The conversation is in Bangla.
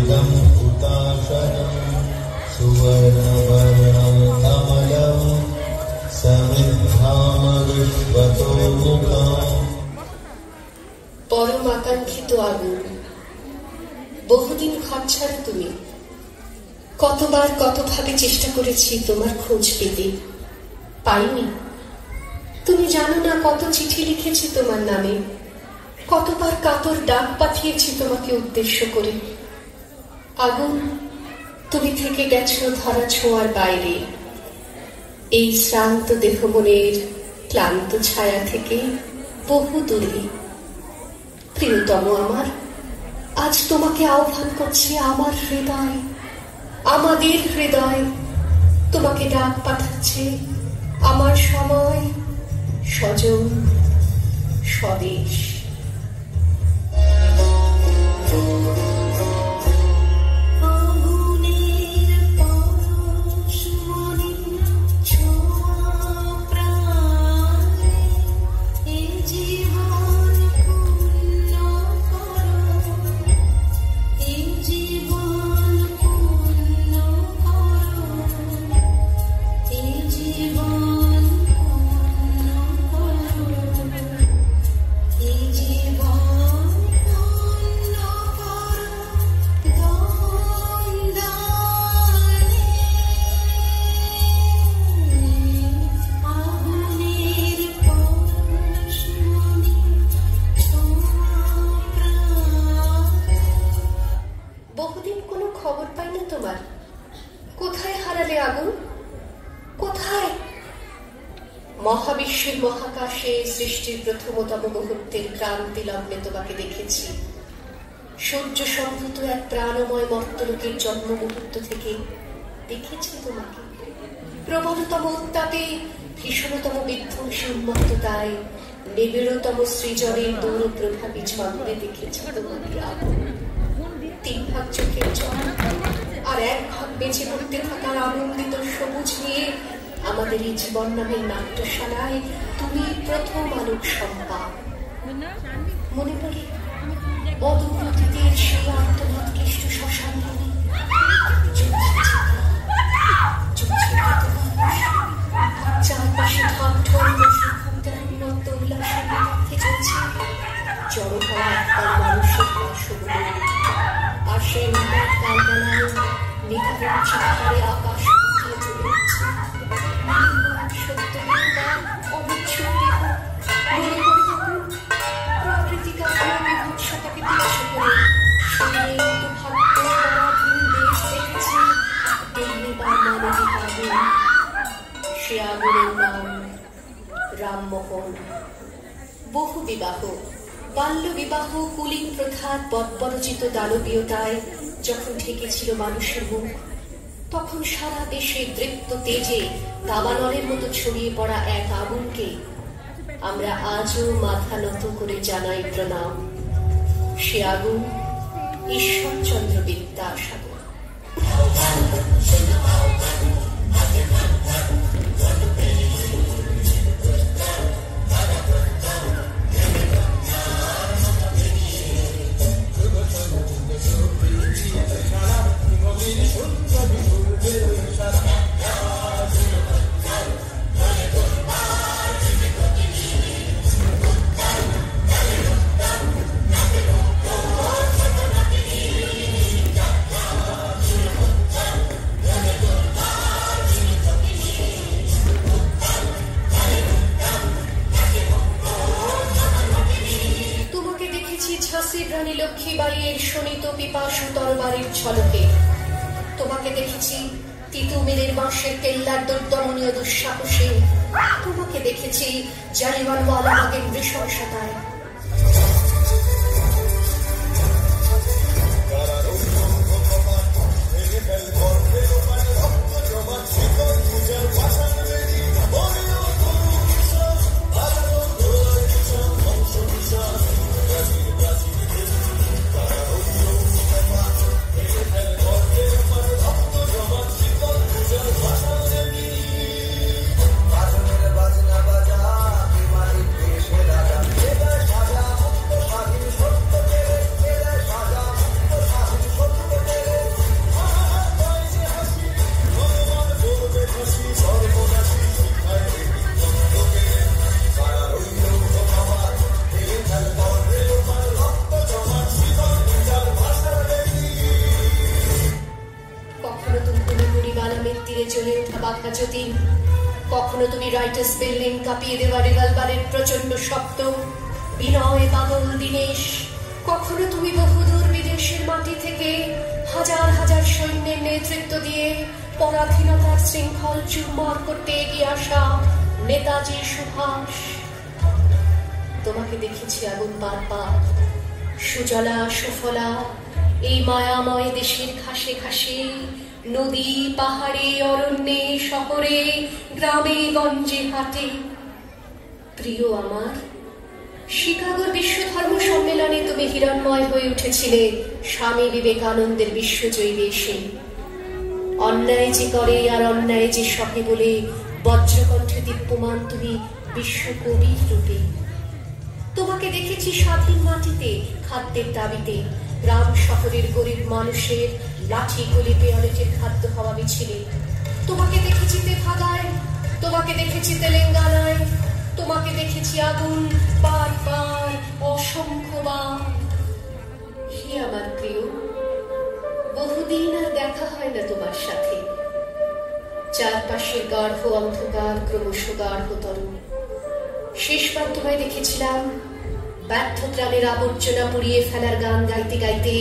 इदं हुताशनं सुवर्णवर्णं कमलं समिद्धाम विश्वतोमुखम्। পরম আকাঙ্ক্ষিত আগুন, বহুদিন ঘর ছাড়া তুমি। কতবার কতভাবে চেষ্টা করেছি তোমার খোঁজ পেতে, পাইনি। তুমি জানো না কত চিঠি লিখেছি তোমার নামে, কতবার কাতর ডাক পাঠিয়েছি তোমাকে উদ্দেশ্য করে। আগুন, তুমি থেকে গেছো ধরা ছোঁয়ার বাইরে, এই শ্রান্ত দেহ মনের ক্লান্ত ছায়া থেকে বহু দূরে। প্রিয়তম আমার, আজ তোমাকে আহ্বান করছে আমার হৃদয়, আমাদের হৃদয়। তোমাকে ডাক পাঠাচ্ছে আমার সময়, স্বজন, স্বদেশ। বহুদিন কোনো খবর পাই না তোমার। কোথায় হারালে আগুন, কোথায়? মহাবিশ্বের মহাকাশে সৃষ্টির প্রথমতম মুহূর্তের ক্রান্তি লগ্নে তোমাকে দেখেছি। সূর্য সম্ভূত এক প্রাণময় মর্তলোকের জন্ম মুহূর্ত থেকে দেখেছি তোমাকে। প্রবলতম উত্তাপে, ভীষণতম বিধ্বংসী উন্মত্ততায়, নিবিড়তম সৃজনের দূর প্রভাবী ছন্দে দেখেছি তোমাকে আগুন। 3 ভাগ চোখের জল আর 1 ভাগ বেঁচে পড়তে থাকার আনন্দিত সবুজ নিয়ে আমাদের এই জীবন নামের নাট্যশালায় তুমি প্রথম আলোক সম্পা। মনে পড়ে অদূর অতীতের সেই আর্তনাদ ক্লিষ্ট শ্মশান ভূমি, চারপাশে ঢাক ঢোল প্রশিক্ষকদের উন্নত উল্লাসের মধ্যে চলছে জড়ো হওয়া একদল মানুষের বাসগুলো। আর সেই মহৎ কালবেলায় নিধারণ চিৎকারে আকাশ ফুটিয়ে চলেছে। সত্যবিদ্যা অবিচ্ছুর দেহ, মনে করে তখন প্রাকৃতিক আলোর বিভৎসতাকে তুচ্ছ করে শরীরে ভাগ্য পরাধীন দেশ দেখেছে তেমনিবার মানবিক আগুন। সে আগুনের নাম রামমোহন। বহু বিবাহ, বাল্য বিবাহ, কুলিং প্রথার বর্বরচিত দানবীয়তায় যখন ঢেকেছিল মানুষের মুখ, তখন সারা দেশে দৃপ্ত তেজে দাবানলের মতো ছড়িয়ে পড়া এক আগুনকে আমরা আজও মাথা নত করে জানাই প্রণাম। সে আগুন ঈশ্বরচন্দ্র বিদ্যাসাগর। রানী লক্ষ্মীবাইয়ের শোণিত পিপাসু তরবারির ঝলকে। তোমাকে দেখেছি তিতুমিরের বাঁশের কেল্লার দুর্দমনীয় দুঃসাহসে। তোমাকে দেখেছি জালিয়ানওয়ালাবাগের নৃশংসতায়। যতীন, কখনো তুমি রাইটার্স বিল্ডিং কাঁপিয়ে দেওয়া রিভলভারের প্রচন্ড শব্দ, বিনয় পাগল দীনেশ, কখনো তুমি বহুদূর বিদেশের মাটি থেকে হাজার হাজার সৈন্যের নেতৃত্ব দিয়ে পরাধীনতার শৃঙ্খল চুরমার করতে এগিয়ে আসা নেতাজি সুভাষ। তোমাকে দেখেছি আগুন পার পার, সুজলা সুফলা এই মায়াময় দেশের ঘাসে ঘাসে, নদী পাহাড়ে অরণ্যে শহরে গ্রামে গঞ্জে হাটে। প্রিয় আমার, শিকাগোর বিশ্ব ধর্ম সম্মেলনে তুমি হিরণময় হয়ে উঠেছিলে স্বামী বিবেকানন্দের বিশ্বজয়ী বেশে। অন্যায় যে করে আর অন্যায় যে সহে বলে বজ্রকণ্ঠে দীপ্যমান তুমি বিশ্বকবির রূপে। তোমাকে দেখেছি স্বাধীন মাটিতে খাদ্যের দাবিতে, গ্রাম শহরের গরিব মানুষের লাঠি গুলি পেয়ালেটের খাদ্য খাওয়া মিছিলে। তোমাকে দেখেছি তেভাগায়, তোমাকে দেখেছি তেলেঙ্গানায়, তোমাকে দেখেছি আগুন পার পার অসংখ্যবার। হে আমার প্রিয়, বহুদিন আর দেখা হয় না তোমার সাথে। চারপাশের গাঢ় অন্ধকার ক্রমশ গাঢ়তর। শেষবার তোমায় দেখেছিলাম ব্যর্থ গ্রামের আবর্জনা পুড়িয়ে ফেলার গান গাইতে গাইতে